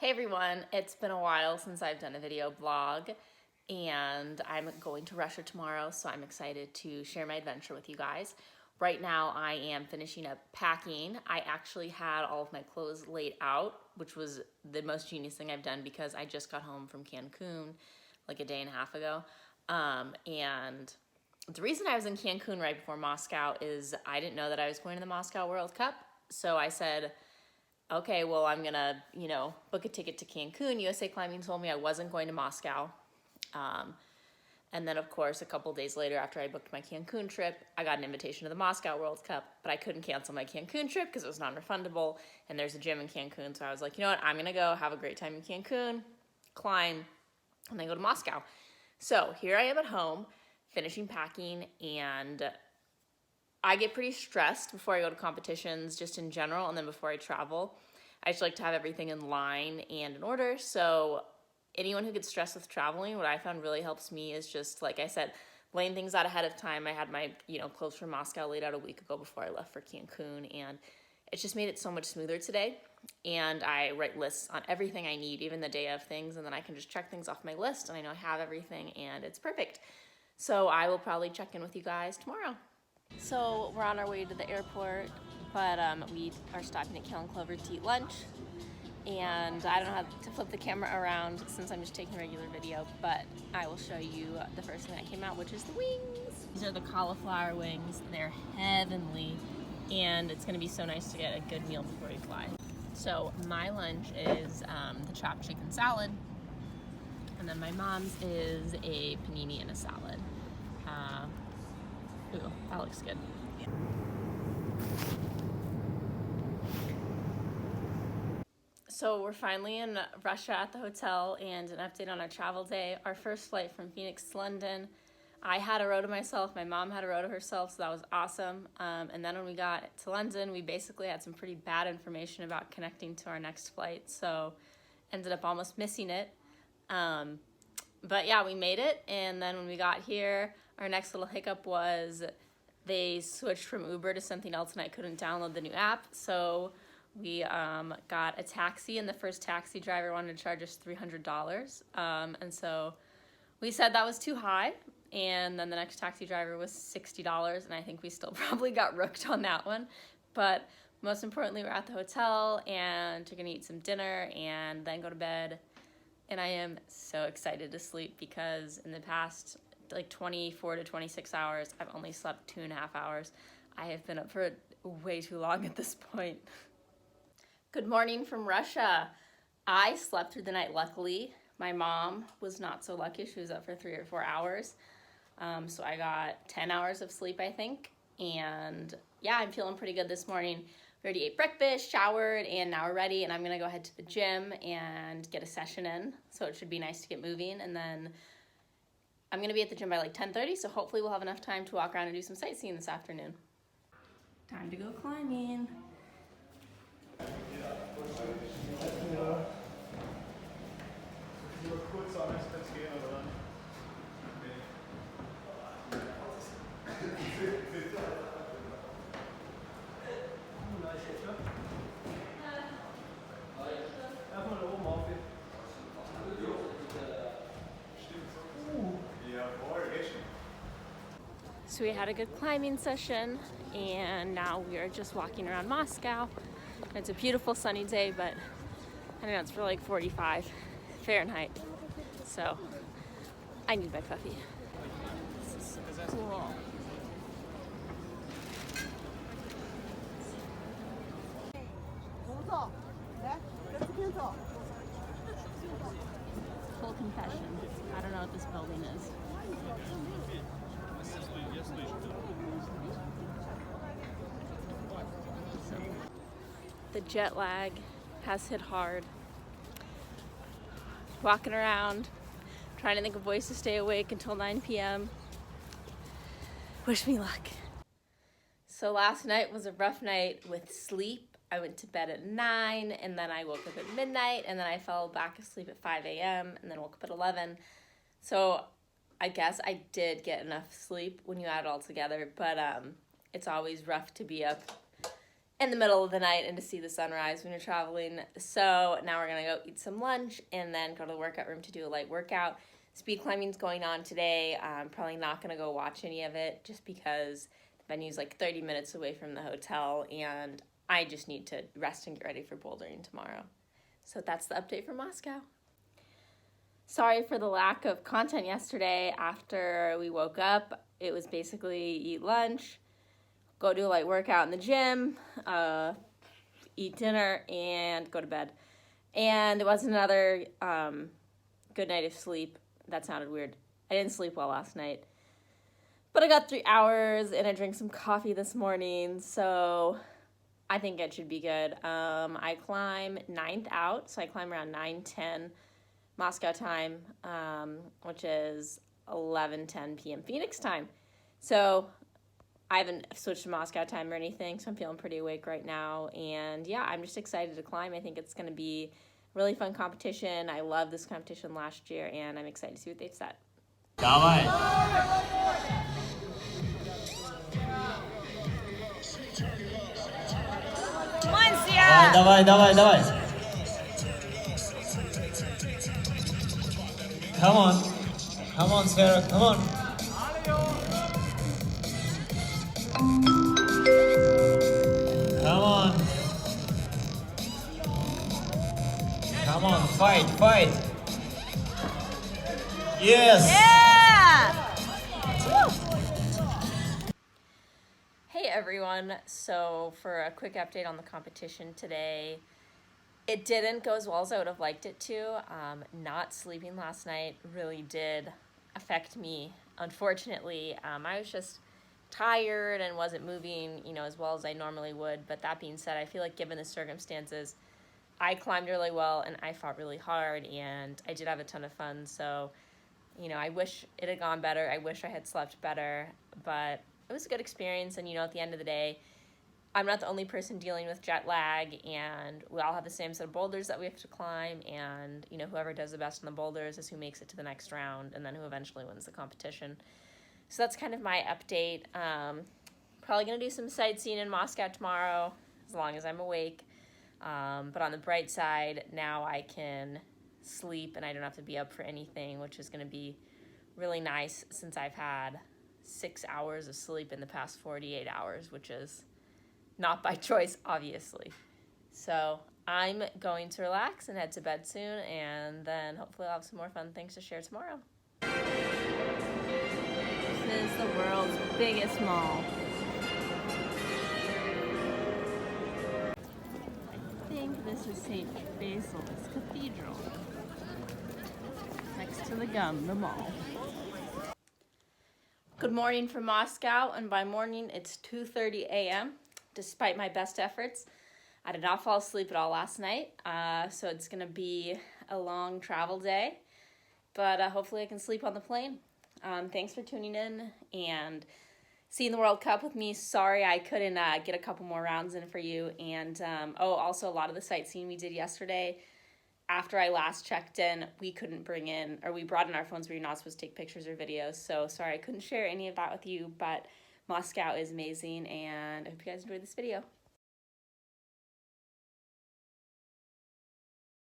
Hey everyone, it's been a while since I've done a video blog and I'm going to Russia tomorrow, so I'm excited to share my adventure with you guys. Right now I am finishing up packing. I actually had all of my clothes laid out, which was the most genius thing I've done because I just got home from Cancun like a day and a half ago. And the reason I was in Cancun right before Moscow is I didn't know that I was going to the Moscow World Cup. So I said, okay, well, I'm gonna, book a ticket to Cancun. USA Climbing told me I wasn't going to Moscow. And then, of course, a couple days later after I booked my Cancun trip, I got an invitation to the Moscow World Cup, but I couldn't cancel my Cancun trip because it was non-refundable, and there's a gym in Cancun, so I was like, you know what, I'm gonna go have a great time in Cancun, climb, and then go to Moscow. So here I am at home, finishing packing, and I get pretty stressed before I go to competitions just in general, and then before I travel. I just like to have everything in line and in order. So anyone who gets stressed with traveling, what I found really helps me is just, like I said, laying things out ahead of time. I had my clothes from Moscow laid out a week ago before I left for Cancun, and it's just made it so much smoother today. And I write lists on everything I need, even the day of things, and then I can just check things off my list, and I know I have everything, and it's perfect. So I will probably check in with you guys tomorrow. So we're on our way to the airport, but we are stopping at Kale and Clover to eat lunch. And I don't know how to flip the camera around since I'm just taking regular video, but I will show you the first thing that came out, which is the wings. These are the cauliflower wings. They're heavenly, and it's gonna be so nice to get a good meal before we fly. So my lunch is the chopped chicken salad, and then my mom's is a panini and a salad. Ooh, that looks good. So we're finally in Russia at the hotel, and an update on our travel day. Our first flight from Phoenix to London. I had a row to myself, my mom had a row to herself, so that was awesome. And then when we got to London, we basically had some pretty bad information about connecting to our next flight, so ended up almost missing it. But yeah, we made it, and then when we got here, our next little hiccup was they switched from Uber to something else, and I couldn't download the new app, so we got a taxi, and the first taxi driver wanted to charge us $300, and so we said that was too high, and then the next taxi driver was $60, and I think we still probably got rooked on that one. But most importantly, we're at the hotel, and we're gonna eat some dinner and then go to bed. And I am so excited to sleep because in the past like 24 to 26 hours, I've only slept 2.5 hours. I have been up for way too long at this point. Good morning from Russia. I slept through the night, luckily. My mom was not so lucky. She was up for 3 or 4 hours. So I got 10 hours of sleep, I think. And yeah, I'm feeling pretty good this morning. We already ate breakfast, showered, and now we're ready. And I'm gonna go head to the gym and get a session in. So it should be nice to get moving. And then I'm gonna be at the gym by like 10:30. So hopefully we'll have enough time to walk around and do some sightseeing this afternoon. Time to go climbing. So we had a good climbing session, and now we are just walking around Moscow. It's a beautiful sunny day, but I don't know, it's for like 45 Fahrenheit. So I need my puppy. This is cool. Full confession, I don't know what this building is. So, the jet lag has hit hard. Walking around, trying to think of ways to stay awake until 9 p.m. Wish me luck. So last night was a rough night with sleep. I went to bed at 9, and then I woke up at midnight, and then I fell back asleep at 5 a.m., and then woke up at 11. So I guess I did get enough sleep when you add it all together, but it's always rough to be up in the middle of the night and to see the sunrise when you're traveling. So now we're gonna go eat some lunch and then go to the workout room to do a light workout. Speed climbing's going on today. I'm probably not gonna go watch any of it just because the venue's like 30 minutes away from the hotel and I just need to rest and get ready for bouldering tomorrow. So that's the update from Moscow. Sorry for the lack of content yesterday after we woke up. It was basically eat lunch, go do a light workout in the gym, eat dinner, and go to bed. And it was another good night of sleep. That sounded weird. I didn't sleep well last night. But I got 3 hours, and I drank some coffee this morning, so I think it should be good. I climb 9th out, so I climb around 9:10 Moscow time, which is 11:10 p.m. Phoenix time. So I haven't switched to Moscow time or anything, so I'm feeling pretty awake right now. And yeah, I'm just excited to climb. I think it's going to be a really fun competition. I loved this competition last year, and I'm excited to see what they've set. Давай. Давай, давай, давай. Come on, Sarah, come on. Come on, fight. Yes. Yeah! Hey everyone, so for a quick update on the competition today, it didn't go as well as I would have liked it to. Not sleeping last night really did affect me, unfortunately. I was just tired and wasn't moving, as well as I normally would. But that being said, I feel like given the circumstances, I climbed really well and I fought really hard and I did have a ton of fun. So, I wish it had gone better. I wish I had slept better, but it was a good experience. And, at the end of the day, I'm not the only person dealing with jet lag, and we all have the same set of boulders that we have to climb, and whoever does the best in the boulders is who makes it to the next round and then who eventually wins the competition. So that's kind of my update. Probably gonna do some sightseeing in Moscow tomorrow as long as I'm awake, but on the bright side, now I can sleep and I don't have to be up for anything, which is gonna be really nice since I've had 6 hours of sleep in the past 48 hours, which is not by choice, obviously. So I'm going to relax and head to bed soon, and then hopefully I'll have some more fun things to share tomorrow. This is the world's biggest mall. I think this is St. Basil's Cathedral, next to the mall. Good morning from Moscow, and by morning it's 2:30 a.m. Despite my best efforts, I did not fall asleep at all last night, so it's going to be a long travel day, but hopefully I can sleep on the plane. Thanks for tuning in and seeing the World Cup with me. Sorry I couldn't get a couple more rounds in for you, and also a lot of the sightseeing we did yesterday, after I last checked in, we brought in our phones, we were not supposed to take pictures or videos, so sorry I couldn't share any of that with you, but Moscow is amazing, and I hope you guys enjoyed this video.